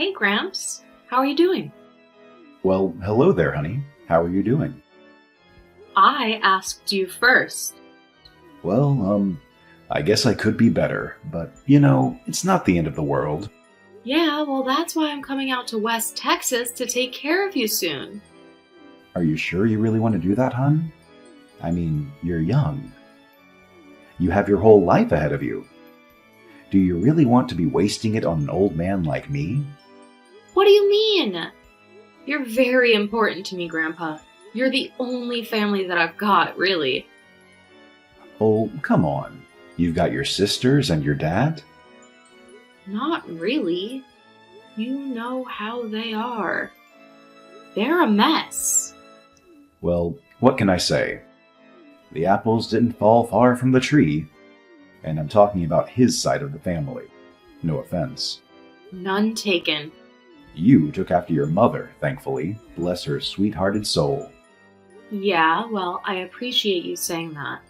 Hey, Gramps. How are you doing? Well, hello there, honey. How are you doing? I asked you first. Well, I guess I could be better, but, it's not the end of the world. Yeah, well, that's why I'm coming out to West Texas to take care of you soon. Are you sure you really want to do that, hon? I mean, you're young. You have your whole life ahead of you. Do you really want to be wasting it on an old man like me? What do you mean? You're very important to me, Grandpa. You're the only family that I've got, really. Oh, come on. You've got your sisters and your dad? Not really. You know how they are. They're a mess. Well, what can I say? The apples didn't fall far from the tree. And I'm talking about his side of the family. No offense. None taken. You took after your mother, thankfully. Bless her sweet-hearted soul. Yeah, well, I appreciate you saying that.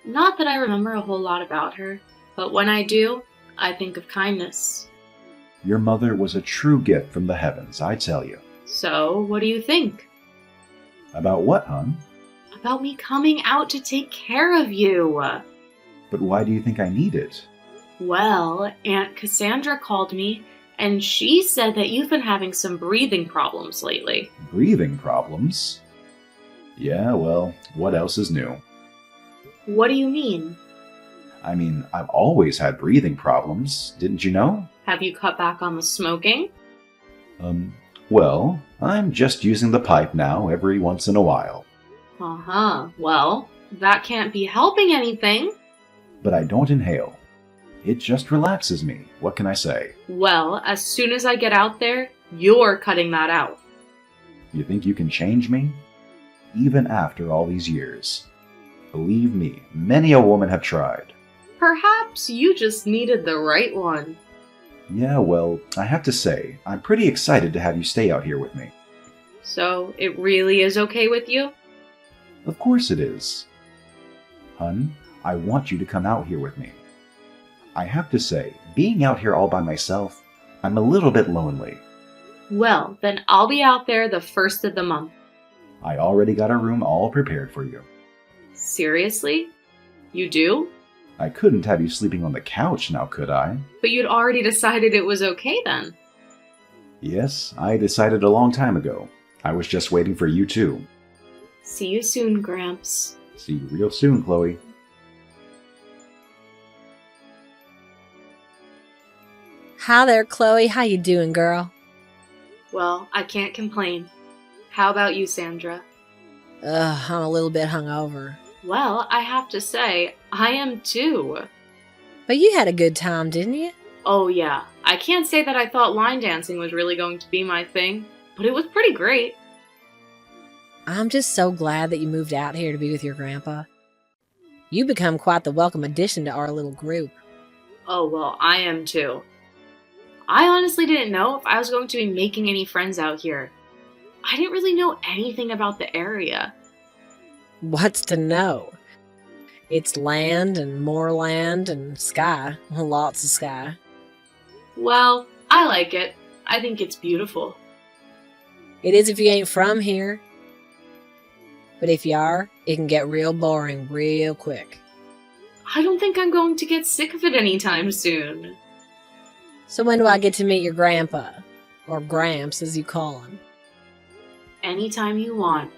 Not that I remember a whole lot about her, but when I do, I think of kindness. Your mother was a true gift from the heavens, I tell you. So, what do you think? About what, hon? About me coming out to take care of you. But why do you think I need it? Well, Aunt Cassandra called me, and she said that you've been having some breathing problems lately. Breathing problems? Yeah, well, what else is new? What do you mean? I mean, I've always had breathing problems, didn't you know? Have you cut back on the smoking? Well, I'm just using the pipe now every once in a while. Well, that can't be helping anything. But I don't inhale. It just relaxes me. What can I say? Well, as soon as I get out there, you're cutting that out. You think you can change me? Even after all these years. Believe me, many a woman have tried. Perhaps you just needed the right one. Yeah, well, I have to say, I'm pretty excited to have you stay out here with me. So, it really is okay with you? Of course it is. Hun, I want you to come out here with me. I have to say, being out here all by myself, I'm a little bit lonely. Well, then I'll be out there the first of the month. I already got a room all prepared for you. Seriously? You do? I couldn't have you sleeping on the couch now, could I? But you'd already decided it was okay then. Yes, I decided a long time ago. I was just waiting for you too. See you soon, Gramps. See you real soon, Chloe. Hi there, Chloe. How you doing, girl? Well, I can't complain. How about you, Sandra? I'm a little bit hungover. Well, I have to say, I am too. But you had a good time, didn't you? Oh yeah, I can't say that I thought line dancing was really going to be my thing, but it was pretty great. I'm just so glad that you moved out here to be with your grandpa. You become quite the welcome addition to our little group. Oh well, I am too. I honestly didn't know if I was going to be making any friends out here. I didn't really know anything about the area. What's to know? It's land and more land and sky. Lots of sky. Well, I like it. I think it's beautiful. It is if you ain't from here. But if you are, it can get real boring real quick. I don't think I'm going to get sick of it anytime soon. So when do I get to meet your grandpa? Or Gramps, as you call him? Anytime you want.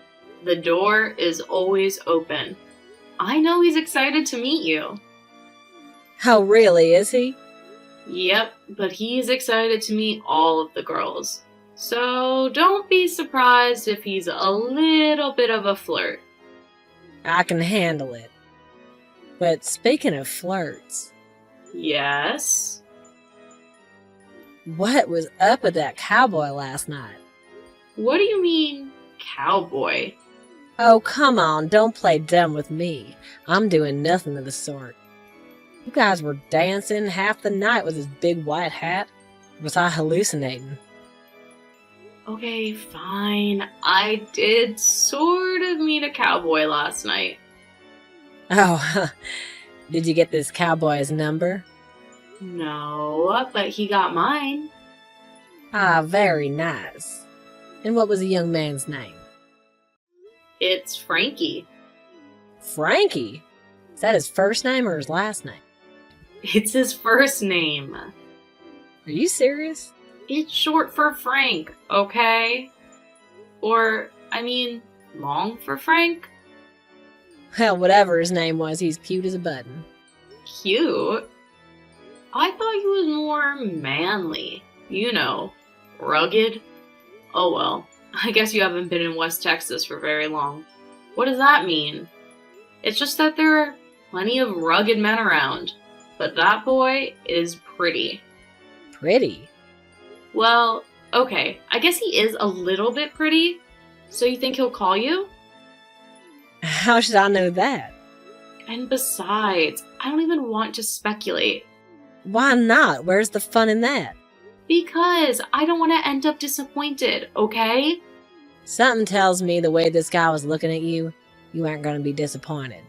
The door is always open. I know he's excited to meet you. Oh, really, is he? Yep, but he's excited to meet all of the girls. So don't be surprised if he's a little bit of a flirt. I can handle it. But speaking of flirts, Yes? what was up with that cowboy last night? What do you mean, cowboy? Oh, come on, don't play dumb with me. I'm doing nothing of the sort. You guys were dancing half the night with his big white hat. Was I hallucinating? Okay, fine. I did sort of meet a cowboy last night. Oh, did you get this cowboy's number? No, but he got mine. Ah, very nice. And what was the young man's name? It's Frankie. Frankie? Is that his first name or his last name? It's his first name. Are you serious? It's short for Frank, okay? Or, long for Frank? Well, whatever his name was, he's cute as a button. Cute? I thought he was more manly. Rugged. Oh well, I guess you haven't been in West Texas for very long. What does that mean? It's just that there are plenty of rugged men around. But that boy is pretty. Pretty? Well, okay, I guess he is a little bit pretty. So you think he'll call you? How should I know that? And besides, I don't even want to speculate. Why not? Where's the fun in that? Because I don't want to end up disappointed, okay? Something tells me the way this guy was looking at you, you aren't going to be disappointed.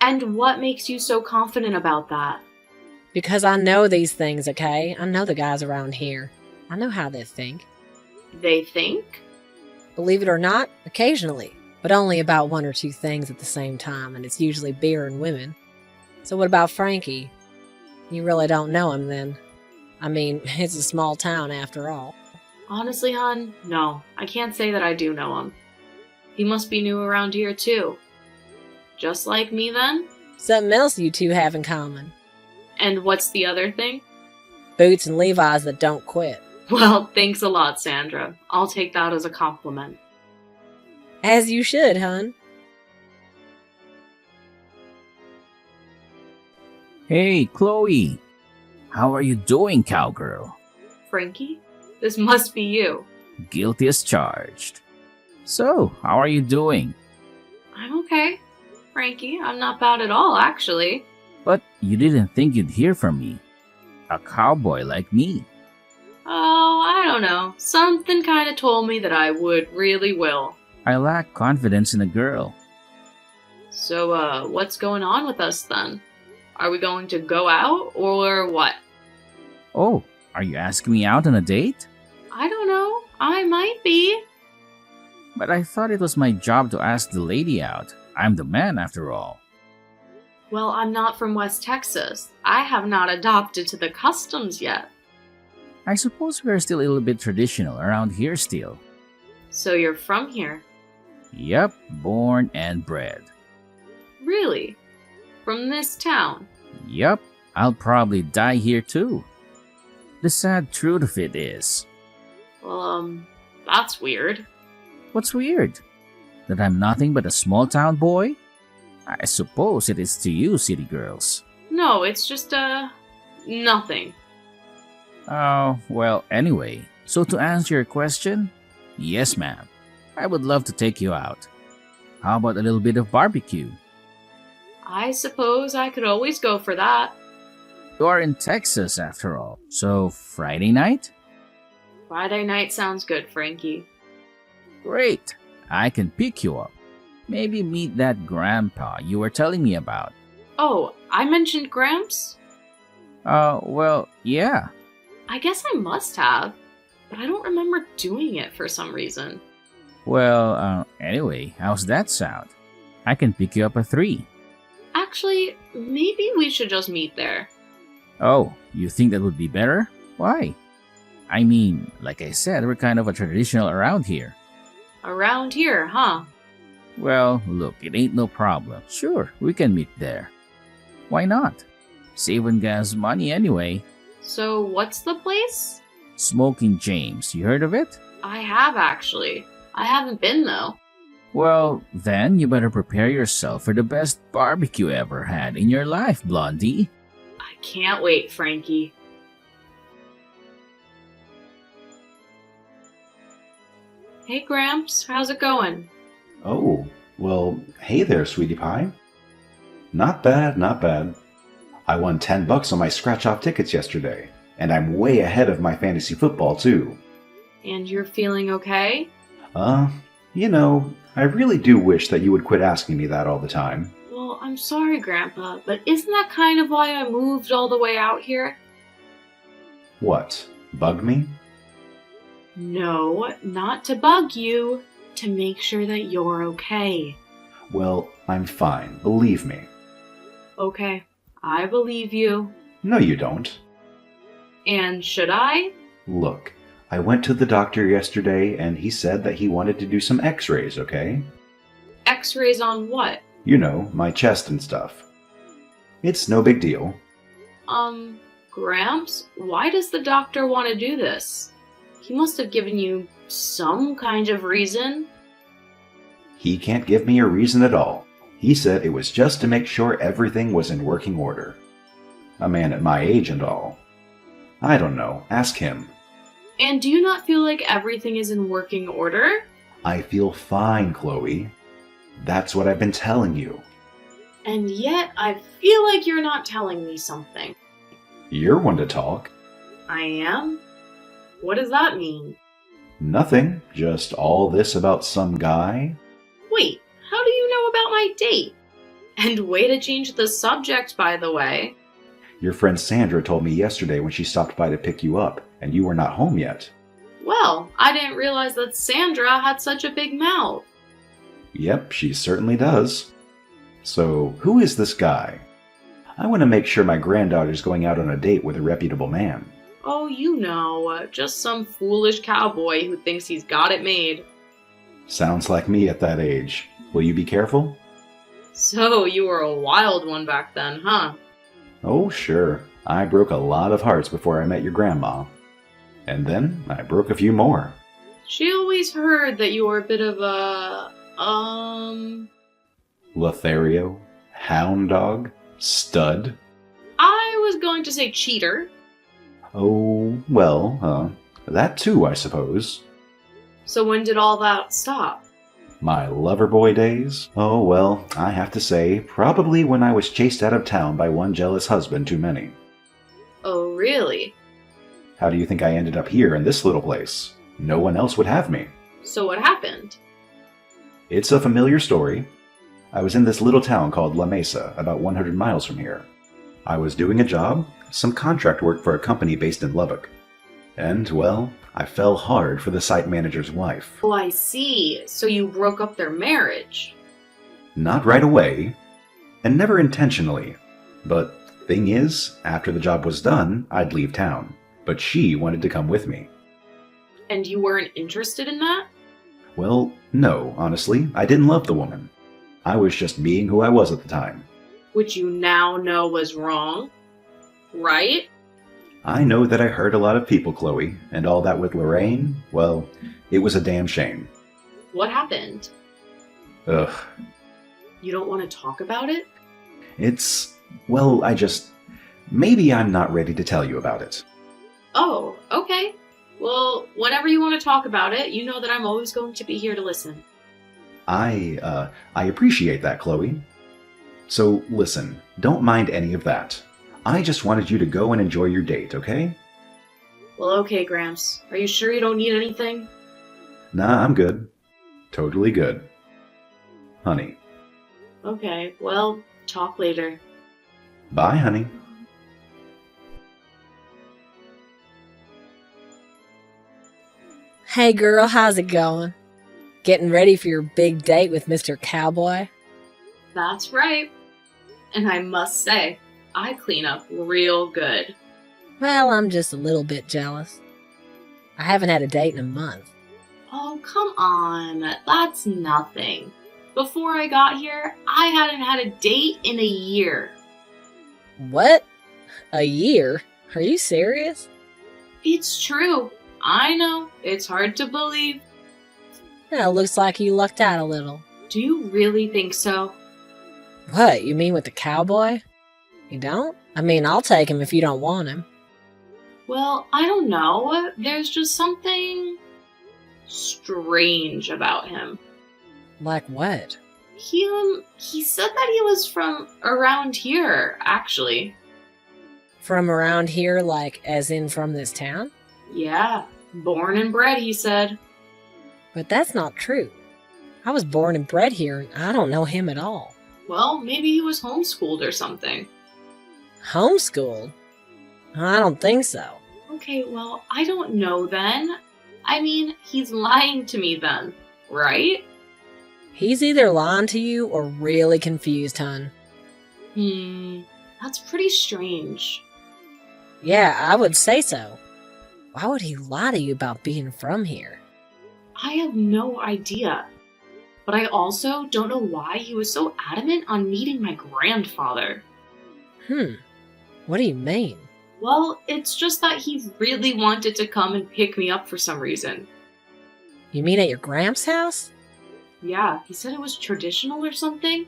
And what makes you so confident about that? Because I know these things, okay? I know the guys around here. I know how they think. They think? Believe it or not, occasionally. But only about one or two things at the same time, and it's usually beer and women. So what about Frankie? You really don't know him then. It's a small town after all. Honestly, hon, no. I can't say that I do know him. He must be new around here, too. Just like me, then? Something else you two have in common. And what's the other thing? Boots and Levi's that don't quit. Well, thanks a lot, Sandra. I'll take that as a compliment. As you should, hun. Hey, Chloe. How are you doing, cowgirl? Frankie? This must be you. Guilty as charged. So, how are you doing? I'm okay. Frankie, I'm not bad at all, actually. But you didn't think you'd hear from me. A cowboy like me. Oh, I don't know. Something kind of told me that I would really will. I lack confidence in a girl. So, what's going on with us then? Are we going to go out, or what? Oh, are you asking me out on a date? I don't know. I might be. But I thought it was my job to ask the lady out. I'm the man after all. Well, I'm not from West Texas. I have not adopted to the customs yet. I suppose we're still a little bit traditional around here still. So you're from here? Yep, born and bred. Really? From this town? Yep, I'll probably die here too. The sad truth of it is... Well, that's weird. What's weird? That I'm nothing but a small town boy? I suppose it is to you, city girls. No, it's just, nothing. Oh, well, anyway, so to answer your question, yes, ma'am. I would love to take you out. How about a little bit of barbecue? I suppose I could always go for that. You are in Texas, after all, so Friday night? Friday night sounds good, Frankie. Great, I can pick you up. Maybe meet that grandpa you were telling me about. Oh, I mentioned Gramps? Well, yeah. I guess I must have, but I don't remember doing it for some reason. Well, anyway, how's that sound? I can pick you up at 3. Actually, maybe we should just meet there. Oh, you think that would be better? Why? I mean, like I said, we're kind of a traditional around here. Around here, huh? Well, look, it ain't no problem. Sure, we can meet there. Why not? Saving gas money anyway. So, what's the place? Smoking James, you heard of it? I have, actually. I haven't been, though. Well, then you better prepare yourself for the best barbecue ever had in your life, Blondie. I can't wait, Frankie. Hey, Gramps, how's it going? Oh, well, hey there, sweetie pie. Not bad, not bad. I won $10 on my scratch-off tickets yesterday, and I'm way ahead of my fantasy football, too. And you're feeling okay? I really do wish that you would quit asking me that all the time. Well, I'm sorry, Grandpa, but isn't that kind of why I moved all the way out here? What? Bug me? No, not to bug you, to make sure that you're okay. Well, I'm fine, believe me. Okay, I believe you. No, you don't. And should I? Look, I went to the doctor yesterday and he said that he wanted to do some x-rays, okay? X-rays on what? You know, my chest and stuff. It's no big deal. Gramps, why does the doctor want to do this? He must have given you some kind of reason. He can't give me a reason at all. He said it was just to make sure everything was in working order. A man at my age and all. I don't know, ask him. And do you not feel like everything is in working order? I feel fine, Chloe. That's what I've been telling you. And yet, I feel like you're not telling me something. You're one to talk. I am? What does that mean? Nothing, just all this about some guy. Wait, how do you know about my date? And way to change the subject, by the way. Your friend Sandra told me yesterday when she stopped by to pick you up, and you were not home yet. Well, I didn't realize that Sandra had such a big mouth. Yep, she certainly does. So, who is this guy? I want to make sure my granddaughter's going out on a date with a reputable man. Oh, you know, just some foolish cowboy who thinks he's got it made. Sounds like me at that age. Will you be careful? So, you were a wild one back then, huh? Oh, sure. I broke a lot of hearts before I met your grandma. And then I broke a few more. She always heard that you were a bit of a, Lothario? Hound dog? Stud? I was going to say cheater. Oh, well, that too, I suppose. So when did all that stop? My lover boy days? Oh, well, I have to say, probably when I was chased out of town by one jealous husband too many. Oh, really? How do you think I ended up here in this little place? No one else would have me. So what happened? It's a familiar story. I was in this little town called La Mesa, about 100 miles from here. I was doing a job, some contract work for a company based in Lubbock. And, well, I fell hard for the site manager's wife. Oh, I see. So you broke up their marriage. Not right away, and never intentionally. But thing is, after the job was done, I'd leave town. But she wanted to come with me. And you weren't interested in that? Well, no, honestly, I didn't love the woman. I was just being who I was at the time. Which you now know was wrong, right? I know that I hurt a lot of people, Chloe, and all that with Lorraine, well, it was a damn shame. What happened? Ugh. You don't want to talk about it? Well, maybe I'm not ready to tell you about it. Oh, okay. Well, whenever you want to talk about it, you know that I'm always going to be here to listen. I appreciate that, Chloe. So, listen, don't mind any of that. I just wanted you to go and enjoy your date, okay? Well, okay, Gramps. Are you sure you don't need anything? Nah, I'm good. Totally good. Honey. Okay, well, talk later. Bye, honey. Hey girl, how's it going? Getting ready for your big date with Mr. Cowboy? That's right. And I must say, I clean up real good. Well, I'm just a little bit jealous. I haven't had a date in a month. Oh, come on. That's nothing. Before I got here, I hadn't had a date in a year. What? A year? Are you serious? It's true. I know. It's hard to believe. Yeah, looks like you lucked out a little. Do you really think so? What, you mean with the cowboy? You don't? I mean, I'll take him if you don't want him. Well, I don't know. There's just something strange about him. Like what? He said that he was from around here, actually. From around here, like as in from this town? Yeah, born and bred, he said. But that's not true. I was born and bred here, and I don't know him at all. Well, maybe he was homeschooled or something. Homeschooled? I don't think so. Okay, well, I don't know then. I mean, he's lying to me then, right? He's either lying to you or really confused, hun. That's pretty strange. Yeah, I would say so. Why would he lie to you about being from here? I have no idea. But I also don't know why he was so adamant on meeting my grandfather. What do you mean? Well, it's just that he really wanted to come and pick me up for some reason. You mean at your Gramps' house? Yeah, he said it was traditional or something.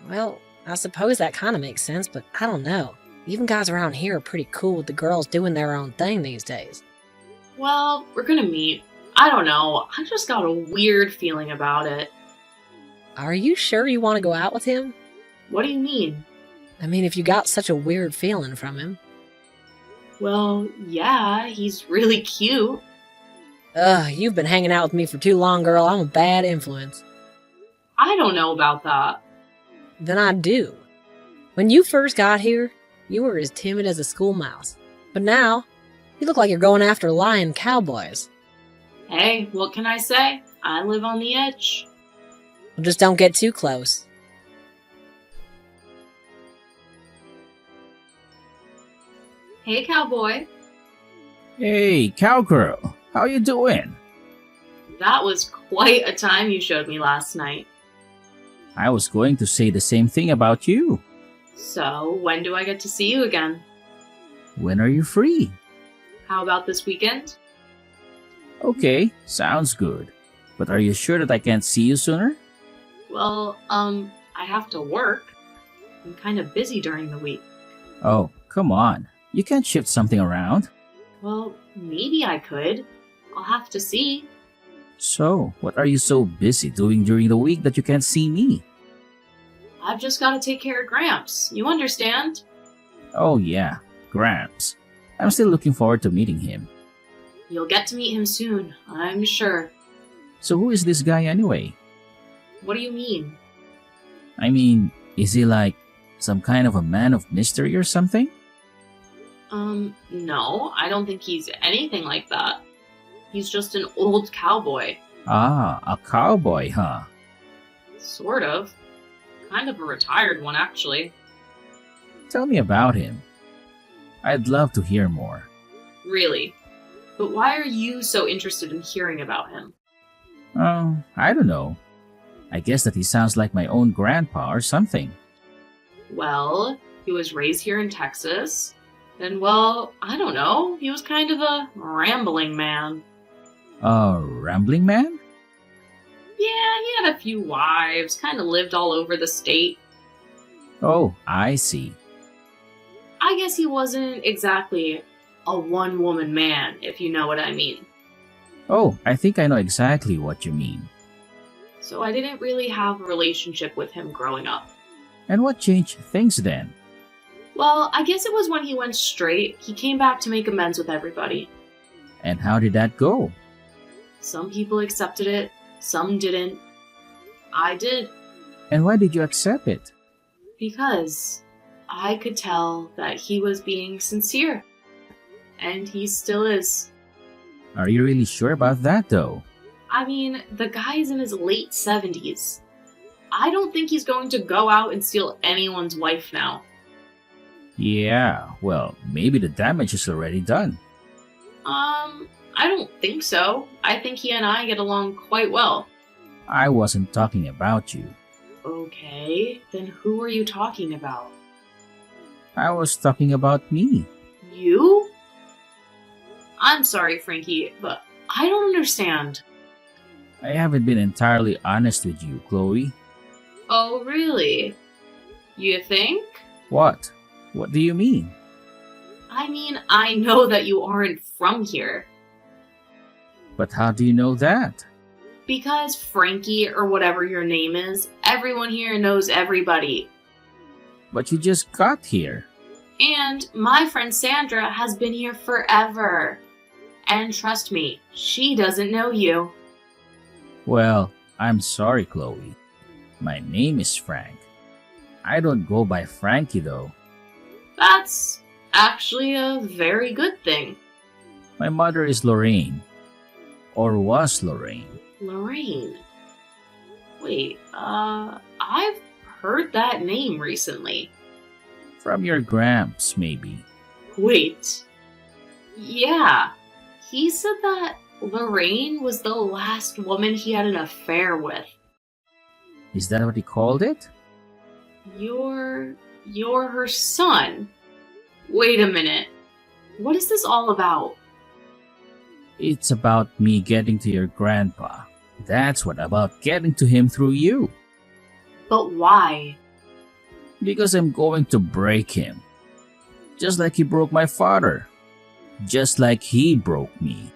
Well, I suppose that kind of makes sense, but I don't know. Even guys around here are pretty cool with the girls doing their own thing these days. Well, we're gonna meet. I don't know, I just got a weird feeling about it. Are you sure you want to go out with him? What do you mean? I mean, if you got such a weird feeling from him. Well, yeah, he's really cute. Ugh, you've been hanging out with me for too long, girl. I'm a bad influence. I don't know about that. Then I do. When you first got here, you were as timid as a school mouse. But now, you look like you're going after lion cowboys. Hey, what can I say? I live on the edge. Well, just don't get too close. Hey, cowboy. Hey, cowgirl, how you doing? That was quite a time you showed me last night. I was going to say the same thing about you. So, when do I get to see you again? When are you free? How about this weekend? Okay, sounds good. But are you sure that I can't see you sooner? Well, I have to work. I'm kind of busy during the week. Oh, come on. You can't shift something around. Well, maybe I could. I'll have to see. So, what are you so busy doing during the week that you can't see me? I've just got to take care of Gramps. You understand? Oh yeah, Gramps. I'm still looking forward to meeting him. You'll get to meet him soon, I'm sure. So who is this guy anyway? What do you mean? I mean, is he like some kind of a man of mystery or something? No, I don't think he's anything like that. He's just an old cowboy. Ah, a cowboy, huh? Sort of. Kind of a retired one, actually. Tell me about him. I'd love to hear more. Really. But why are you so interested in hearing about him? Oh, I don't know. I guess that he sounds like my own grandpa or something. Well, he was raised here in Texas. And, well, I don't know. He was kind of a rambling man. A rambling man? Yeah, he had a few wives, kind of lived all over the state. Oh, I see. I guess he wasn't exactly a one-woman man, if you know what I mean. Oh, I think I know exactly what you mean. So I didn't really have a relationship with him growing up. And what changed things then? Well, I guess it was when he went straight, he came back to make amends with everybody. And how did that go? Some people accepted it, some didn't. I did. And why did you accept it? Because I could tell that he was being sincere. And he still is. Are you really sure about that though? I mean, the guy's in his late 70s. I don't think he's going to go out and steal anyone's wife now. Yeah, well, maybe the damage is already done. I don't think so. I think he and I get along quite well. I wasn't talking about you. Okay, then who are you talking about? I was talking about me. You? I'm sorry, Frankie, but I don't understand. I haven't been entirely honest with you, Chloe. Oh, really? You think? What? What do you mean? I mean, I know that you aren't from here. But how do you know that? Because Frankie, or whatever your name is, everyone here knows everybody. But you just got here. And my friend Sandra has been here forever. And trust me, she doesn't know you. Well, I'm sorry, Chloe. My name is Frank. I don't go by Frankie, though. That's actually a very good thing. My mother is Lorraine. Or was Lorraine? Lorraine. Wait, I've heard that name recently. From your Gramps, maybe. Wait. Yeah. He said that Lorraine was the last woman he had an affair with. Is that what he called it? You're her son. Wait a minute. What is this all about? It's about me getting to your grandpa. That's what about getting to him through you. But why? Because I'm going to break him. Just like he broke my father. Just like he broke me.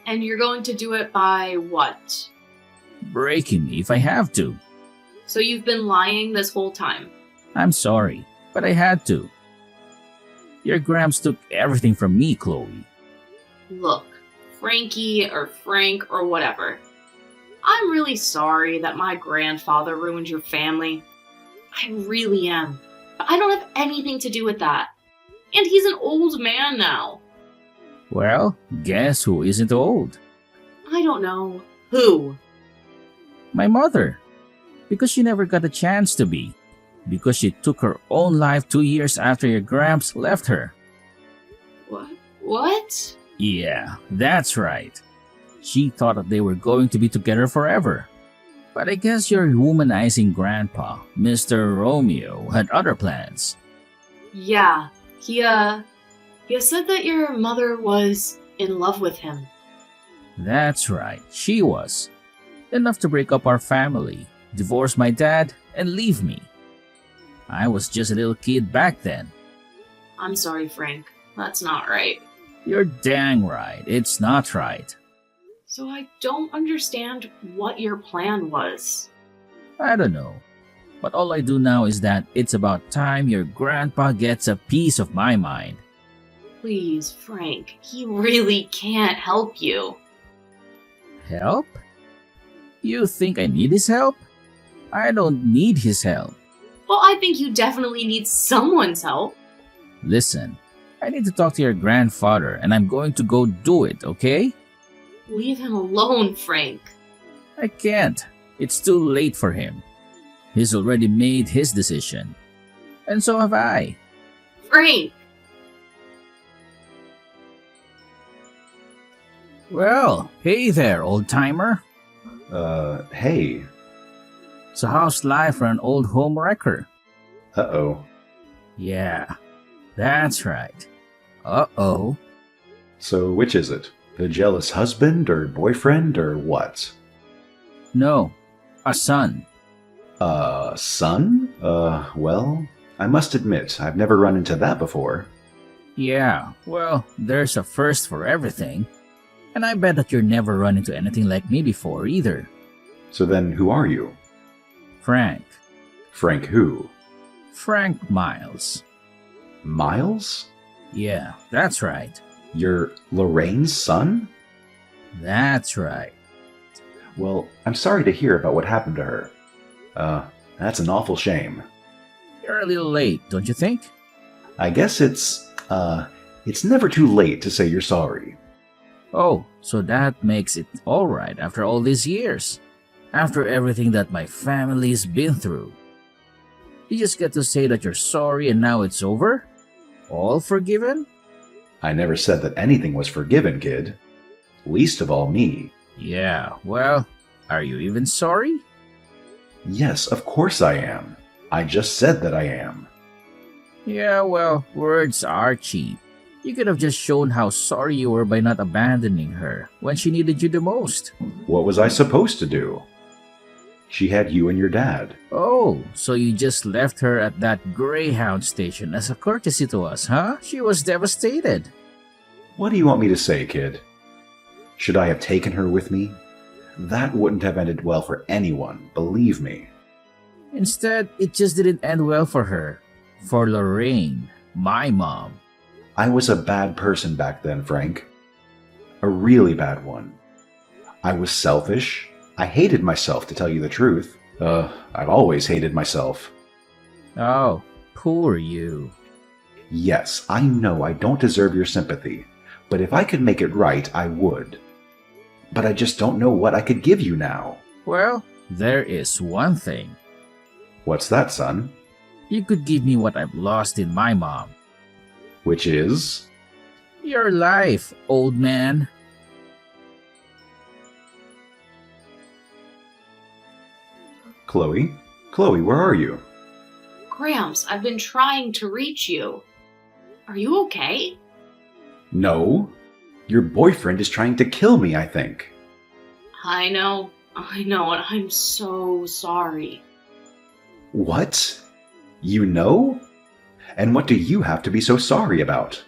And you're going to do it by what? Breaking me if I have to. So you've been lying this whole time? I'm sorry, but I had to. Your Gramps took everything from me, Chloe. Look, Frankie or Frank or whatever. I'm really sorry that my grandfather ruined your family. I really am. But I don't have anything to do with that. And he's an old man now. Well, guess who isn't old? I don't know. Who? My mother. Because she never got a chance to be. Because she took her own life 2 years after your Gramps left her. What? Yeah, that's right. She thought that they were going to be together forever. But I guess your womanizing grandpa, Mr. Romeo, had other plans. Yeah, he said that your mother was in love with him. That's right, she was. Enough to break up our family, divorce my dad, and leave me. I was just a little kid back then. I'm sorry, Frank. That's not right. You're dang right, it's not right. So I don't understand what your plan was. I don't know. But all I do now is that it's about time your grandpa gets a piece of my mind. Please, Frank, he really can't help you. Help? You think I need his help? I don't need his help. Well, I think you definitely need someone's help. Listen, I need to talk to your grandfather and I'm going to go do it, okay? Leave him alone, Frank. I can't. It's too late for him. He's already made his decision. And so have I. Frank! Well, hey there, old-timer. Hey. So how's life for an old home wrecker? Uh-oh. Yeah, that's right. Uh-oh. So which is it? The jealous husband or boyfriend or what? No, a son. Son? Well, I must admit, I've never run into that before. Yeah, well, there's a first for everything. And I bet that you've never run into anything like me before either. So then who are you? Frank. Frank who? Frank Miles. Miles? Yeah, that's right. You're Lorraine's son? That's right. Well, I'm sorry to hear about what happened to her. That's an awful shame. You're a little late, don't you think? I guess it's never too late to say you're sorry. Oh, so that makes it alright after all these years. After everything that my family's been through. You just get to say that you're sorry and now it's over? All forgiven? I never said that anything was forgiven, kid. Least of all me. Yeah, well, are you even sorry? Yes, of course I am. I just said that I am. Yeah, well, words are cheap. You could have just shown how sorry you were by not abandoning her when she needed you the most. What was I supposed to do? She had you and your dad. Oh, so you just left her at that Greyhound station as a courtesy to us, huh? She was devastated. What do you want me to say, kid? Should I have taken her with me? That wouldn't have ended well for anyone, believe me. Instead, it just didn't end well for her. For Lorraine, my mom. I was a bad person back then, Frank. A really bad one. I was selfish. I hated myself, to tell you the truth. I've always hated myself. Oh, poor you. Yes, I know I don't deserve your sympathy, but if I could make it right, I would. but I just don't know what I could give you now. Well, there is one thing. What's that, son? You could give me what I've lost in my mom. Which is? Your life, old man. Chloe? Chloe, where are you? Gramps, I've been trying to reach you. Are you okay? No. Your boyfriend is trying to kill me, I think. I know, and I'm so sorry. What? You know? And what do you have to be so sorry about?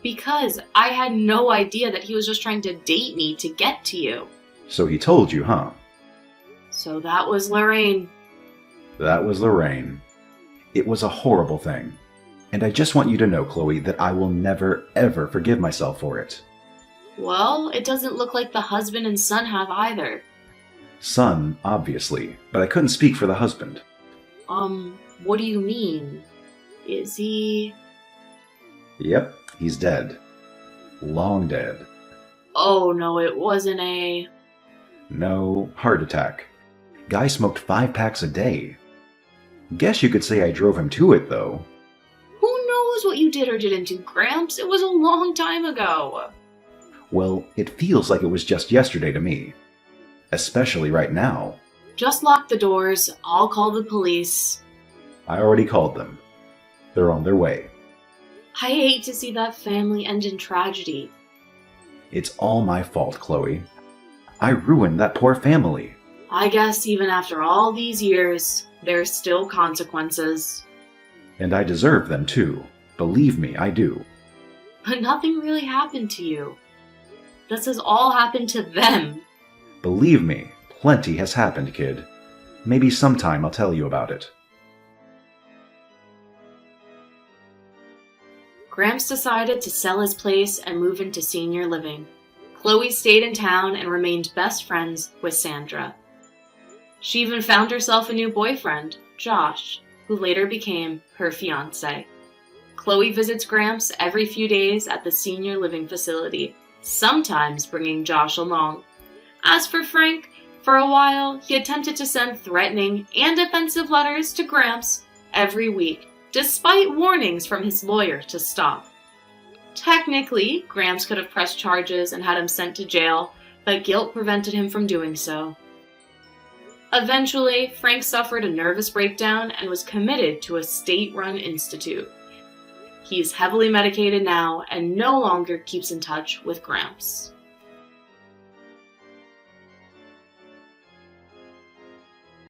Because I had no idea that he was just trying to date me to get to you. So he told you, huh? So that was Lorraine. That was Lorraine. It was a horrible thing. And I just want you to know, Chloe, that I will never, ever forgive myself for it. Well, it doesn't look like the husband and son have either. Son, obviously, but I couldn't speak for the husband. What do you mean? Is he... Yep, he's dead. Long dead. Oh no, it wasn't a... No, heart attack. Guy smoked 5 packs a day. Guess you could say I drove him to it, though. Who knows what you did or didn't do, Gramps? It was a long time ago. Well, it feels like it was just yesterday to me. Especially right now. Just lock the doors. I'll call the police. I already called them. They're on their way. I hate to see that family end in tragedy. It's all my fault, Chloe. I ruined that poor family. I guess even after all these years, there's still consequences. And I deserve them too. Believe me, I do. But nothing really happened to you. This has all happened to them. Believe me, plenty has happened, kid. Maybe sometime I'll tell you about it. Gramps decided to sell his place and move into senior living. Chloe stayed in town and remained best friends with Sandra. She even found herself a new boyfriend, Josh, who later became her fiancé. Chloe visits Gramps every few days at the senior living facility, sometimes bringing Josh along. As for Frank, for a while he attempted to send threatening and offensive letters to Gramps every week, despite warnings from his lawyer to stop. Technically, Gramps could have pressed charges and had him sent to jail, but guilt prevented him from doing so. Eventually, Frank suffered a nervous breakdown and was committed to a state-run institute. He is heavily medicated now and no longer keeps in touch with Gramps.